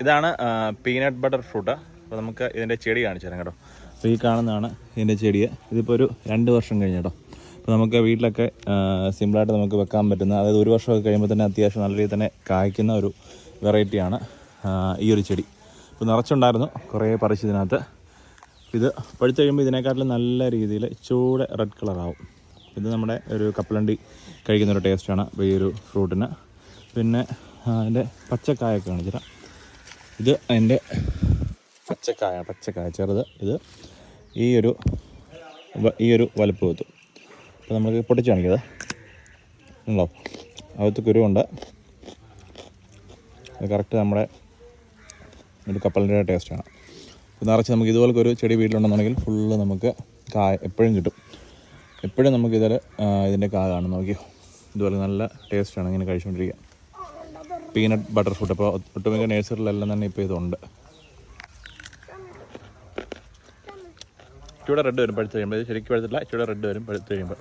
ഇതാണ് peanut butter fruit. അപ്പോൾ നമുക്ക് ഇതിൻ്റെ ചെടി കാണിച്ചു തരാം കേട്ടോ. അപ്പോൾ ഈ കാണുന്നതാണ് ഇതിൻ്റെ ചെടിയെ. ഇതിപ്പോൾ ഒരു 2 വർഷം കഴിഞ്ഞ് കേട്ടോ. അപ്പോൾ നമുക്ക് വീട്ടിലൊക്കെ സിമ്പിളായിട്ട് നമുക്ക് വെക്കാൻ പറ്റുന്ന, അതായത് 1 വർഷമൊക്കെ കഴിയുമ്പോൾ തന്നെ അത്യാവശ്യം നല്ല രീതിയിൽ തന്നെ കായ്ക്കുന്ന ഒരു വെറൈറ്റിയാണ് ഈ ഒരു ചെടി. ഇപ്പോൾ നിറച്ചുണ്ടായിരുന്നു, കുറേ പറിച്ചതിനകത്ത്. ഇത് പഴുത്ത് കഴിയുമ്പോൾ ഇതിനേക്കാട്ടിലും നല്ല രീതിയിൽ ചൂട് റെഡ് കളറാവും. ഇത് നമ്മുടെ ഒരു കപ്പലണ്ടി കഴിക്കുന്നൊരു ടേസ്റ്റാണ് ഈ ഒരു ഫ്രൂട്ടിന്. പിന്നെ അതിൻ്റെ പച്ചക്കായൊക്കെ കാണിച്ചിട്ട്, ഇത് അതിൻ്റെ പച്ചക്കായ ചെറുത്. ഇത് ഈ ഒരു വലുപ്പം എത്തും. അപ്പോൾ നമുക്ക് പൊട്ടിച്ച് കാണിക്കത് ഉണ്ടോ, അകത്ത് കുരുവുണ്ട്. അത് കറക്റ്റ് നമ്മുടെ ഒരു കപ്പലണ്ടിയുടെ ടേസ്റ്റാണ്. അപ്പോൾ നിറച്ച് നമുക്ക് ഇതുപോലൊക്കെ ഒരു ചെടി വീട്ടിലുണ്ടെന്നുണ്ടെങ്കിൽ ഫുള്ള് നമുക്ക് കായ എപ്പോഴും കിട്ടും. എപ്പോഴും നമുക്ക് ഇതിൻ്റെ കായ കാണും. നോക്കിയോ, ഇതുപോലെ നല്ല ടേസ്റ്റാണ് ഇങ്ങനെ കഴിച്ചുകൊണ്ടിരിക്കുക. Peanut butter fruit. അപ്പോൾ ഒട്ടുമിക്ക നേഴ്സറിലെല്ലാം തന്നെ ഇപ്പോൾ ഇതുണ്ട്. ചൂടെ റെഡ് വരും പഴുത്ത് കഴിയുമ്പോൾ. ഇത് ശരിക്കും പഴുത്തില്ല, ചൂടെ റെഡ് വരും പഴുത്ത് കഴിയുമ്പോൾ.